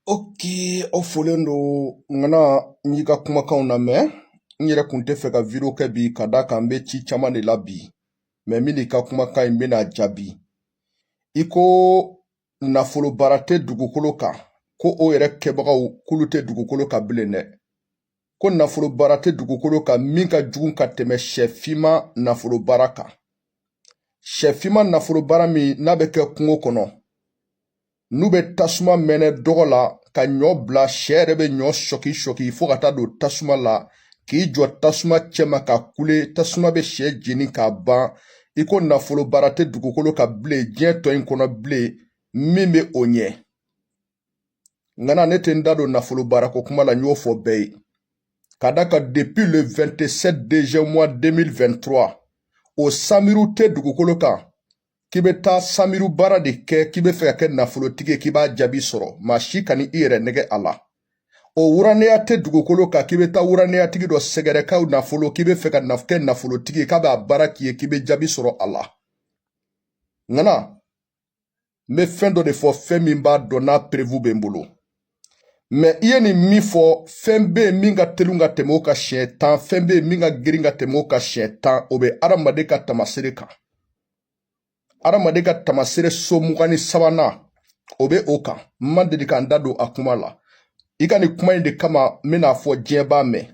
Ok, o folen do ngana n'i ka kumakanw lamɛn n yɛrɛ kun tɛ fɛ ka video kɛ bi ka da kan n bɛ ci caman de la bi mɛ min n'i ka kumakan in bɛna jaabi i ko nafolo baara tɛ dugukolo kan ko o yɛrɛ kɛbagaw k'olu tɛ dugukolo kan bilen dɛ ko nafolo baara tɛ dugukolo kan min ka jugu ka tɛmɛ sɛfinma nafolo baara kan sɛfinma nafolo baara min n'a bɛ kɛ kungo kɔnɔ n'u bɛ tasuma mɛnɛ dɔgɔ la ka ɲɔ bila sɛ yɛrɛ bɛ ɲɔ sɔki fo ka taa don tasuma la k'i jɔ tasuma cɛma ka kule tasuma bɛ sɛ jeni k'a ban i ko nafolo baara tɛ dugukolo kan bilen diɲɛ tɔ in kɔnɔ bilen min bɛ o ɲɛ ngana ne tɛ n da don nafolo baarako kuma la n y'o fɔ bɛɛ ye ka da kan depuis le 27 deuxième mois 2023 o samiru tɛ dugukolo kan k'i bɛ taa samiru baara de kɛ k'i bɛ fɛ ka kɛ nafolotigi ye k'i b'a jaabi sɔrɔ maa si ka ni i yɛrɛ nɛgɛ a la o wuraneya tɛ dugukolo kan k'i bɛ taa wuraneyatigi dɔ sɛgɛrɛ k'aw nafolo k'i bɛ fɛ ka kɛ nafolotigi ye k'a b'a baara k'i ye k'i bɛ jaabi sɔrɔ a la ngana n bɛ fɛn dɔ de fɔ fɛn min b'a dɔn n'a prévu bɛ n bolo mɛ i ye nin min fɔ fɛn bɛ yen min ka teli ka tɛmɛ o ka siɲɛ 10 fɛn bɛ yen min ka girin ka tɛmɛ o ka siɲɛ 10 o bɛ adamaden ka tamasere kan adamaden ka tamasere so 23 o bɛ o kan n ma deli ka n da don a kuma la i ka nin kuma in de kama n bɛna fɔ diɲɛ b'a mɛn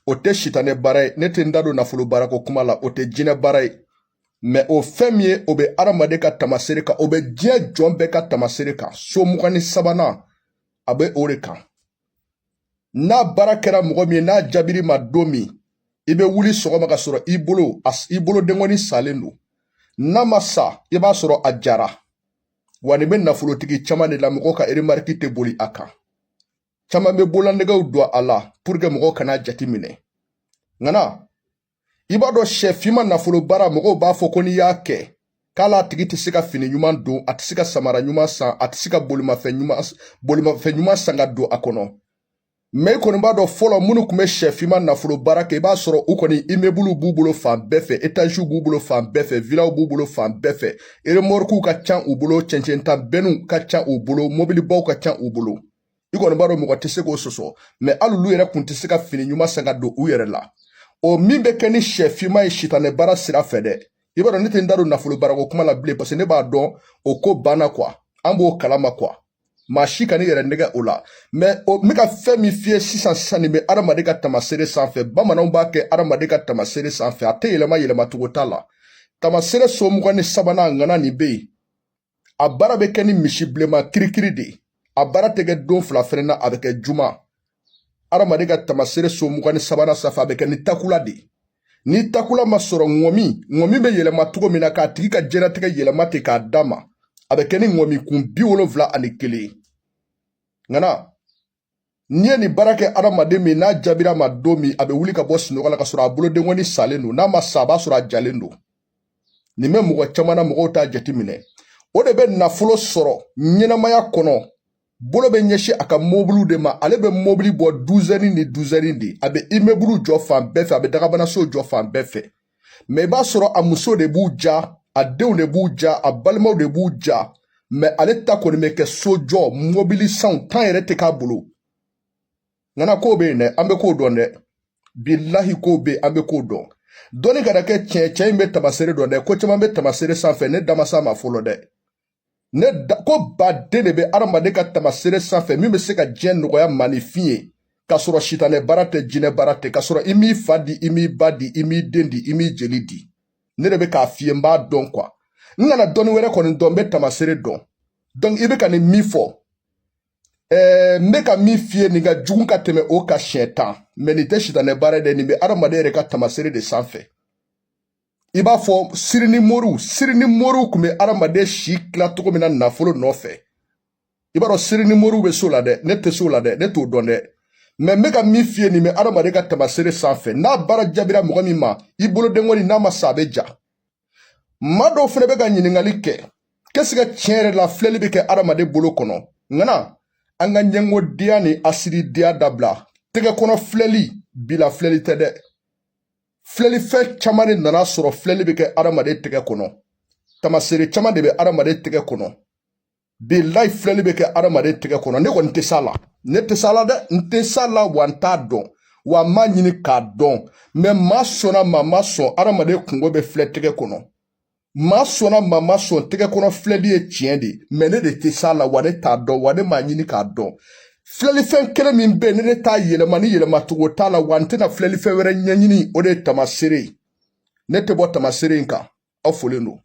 o tɛ sitanɛ baara ye ne tɛ n da don nafolo baarako kuma la o tɛ jinɛ baara ye mɛ o fɛn min ye o bɛ adamaden ka tamasere kan o bɛ diɲɛ jɔn bɛɛ ka tamasere kan so 23 a bɛ o de kan n'a baara kɛra mɔgɔ min ye n'a jaabiri ma don min i bɛ wuli sɔgɔma ka sɔrɔ i bolo denkɔni salen don n'a ma sa i b'a sɔrɔ a jara wa nin bɛ nafolotigi caman de la mɔgɔw ka remarque tɛ boli a kan caman bɛ bololanɛgɛw don a la pour que mɔgɔw kana jate minɛ ngana i b'a dɔn sɛfinma nafolo baara mɔgɔw b'a fɔ ko n'i y'a kɛ k'ala tigi tɛ se ka fini ɲuman don a tɛ se ka samara ɲuman san a tɛ se ka bolimafɛn ɲuman san ka don a kɔnɔ mɛ i kɔni b'a dɔn fɔlɔ minnu tun bɛ sɛfinma nafolo baara kɛ i b'a sɔrɔ u kɔni immeuble b'u bolo fan bɛɛ fɛ étage b'u bolo fan bɛɛ fɛ villaw b'u bolo fan bɛɛ fɛ remorque ka ca u bolo cɛncɛnta bennu ka ca u bolo mobilibaw ka ca u bolo i kɔni b'a dɔn mɔgɔ tɛ se k'o sɔsɔ mɛ hali olu yɛrɛ tun tɛ se ka fini ɲuman san ka don u yɛrɛ la o min bɛ kɛ ni sɛfinma ye sitanɛ baara sira fɛ dɛ i b'a dɔn ne tɛ n da don nafolo baarako kuma la bilen parce que ne b'a dɔn o ko banna quoi an b'o kalama quoi maa si ka n'i yɛrɛ nɛgɛ o la mɛ n bɛ ka fɛn min f'i ye sisan nin bɛ adamaden ka tamasere sanfɛ bamananw b'a kɛ adamaden ka tamasere sanfɛ a tɛ yɛlɛma cogo t'a la tamasere so 23 ngana nin bɛ yen a baara bɛ kɛ ni misi bilenman kirikiri de ye a baara tɛ kɛ don fila fɛnɛ na a bɛ kɛ juma adamaden ka tamasere so 23 sanfɛ a bɛ kɛ ni takula de ye ni takula ma sɔrɔ ŋɔmi bɛ yɛlɛma cogo min na k'a tigi ka diɲɛlatigɛ yɛlɛma ten k'a d'a ma a bɛ kɛ ni ŋɔmi kun 71 ngana n'i ye nin baara kɛ adamaden min n'a jaabira ma don min a bɛ wuli ka bɔ sunɔgɔ la ka sɔrɔ a bolodenkɔni salen don n'a ma sa a b'a sɔrɔ a jalen don nin bɛ mɔgɔ caman na mɔgɔw t'a jate minɛ o de bɛ nafolo sɔrɔ ɲɛnamaya kɔnɔ bolo bɛ ɲɛsin a ka mobili de ma ale bɛ mobili bɔ 12 de a bɛ immeuble jɔ fan bɛɛ fɛ a bɛ dagabanaso jɔ fan bɛɛ fɛ mɛ i b'a sɔrɔ a muso de b'u ja a denw de b'u ja a balimaw de b'u ja mɛ ale ta kɔni bɛ kɛ sojɔ mobili sanw tan yɛrɛ tɛ k'a bolo ngana k'o bɛ yen dɛ an bɛ k'o dɔn dɛ bilahi k'o bɛ yen an bɛ k'o dɔn dɔnni ka na kɛ cɛn in bɛ tamasere dɔn dɛ ko caman bɛ tamasere sanfɛ ne da ma s'a ma fɔlɔ dɛ ko baden de bɛ adamaden ka tamasere sanfɛ min bɛ se ka diɲɛ nɔgɔya maanifin ye k'a sɔrɔ sitanɛ baara tɛ jinɛ baara tɛ k'a sɔrɔ i m'i fa di i m'i ba di i m'i den di i m'i jeli di ne de bɛ k'a f'i ye n b'a dɔn quoi n kana dɔnni wɛrɛ kɔni dɔn n bɛ tamasere dɔn donc i bɛ ka nin min fɔ n bɛ ka min f'i ye nin ka jugu ka tɛmɛ o ka siɲɛ 10 mɛ nin tɛ sitanɛ baara dɛ nin bɛ adamaden yɛrɛ ka tamasere de sanfɛ i b'a fɔ siri ni moriw tun bɛ adamaden si tila cogo min na nafolo nɔfɛ i b'a dɔn siri ni moriw bɛ so la dɛ ne tɛ so la dɛ ne t'o dɔn dɛ mɛ n bɛ ka min f'i ye nin bɛ adamaden ka tamasere sanfɛ n'a baara jaabira mɔgɔ min ma i bolo denkɔni n'a ma sa a bɛ ja maa dɔw fana bɛ ka ɲininkali kɛ qu'est-ce que tiɲɛ yɛrɛ la filɛli bɛ kɛ adamaden bolo kɔnɔ ngana an ka ɲɛngodenya ni asididenya dabila tɛgɛ kɔnɔ filɛli bila filɛli tɛ dɛ filɛlifɛn caman de nana sɔrɔ filɛli bɛ kɛ adamaden tɛgɛ kɔnɔ tamasere caman de bɛ adamaden tɛgɛ kɔnɔ billahi filɛli bɛ kɛ adamaden tɛgɛ kɔnɔ ne kɔni tɛ s'a la ne tɛ s'a la dɛ n tɛ s'a la wa n t'a dɔn wa n m'a ɲini k'a dɔn mais maa sɔnna maa ma sɔn adamaden kungo bɛ filɛ tɛgɛ kɔnɔ maa sɔnna maa ma sɔn tɛgɛ kɔnɔ filɛli ye tiɲɛ de mais ne de tɛ s'a la wa ne t'a dɔn wa ne m'a ɲini k'a dɔn filɛlifɛn kelen min bɛ yen ne de t'a yɛlɛma ni yɛlɛmacogo t'a la wa n tɛna filɛlifɛn wɛrɛ ɲɛɲini o de ye tamaseere ye ne tɛ bɔ tamaseere in kan aw folen don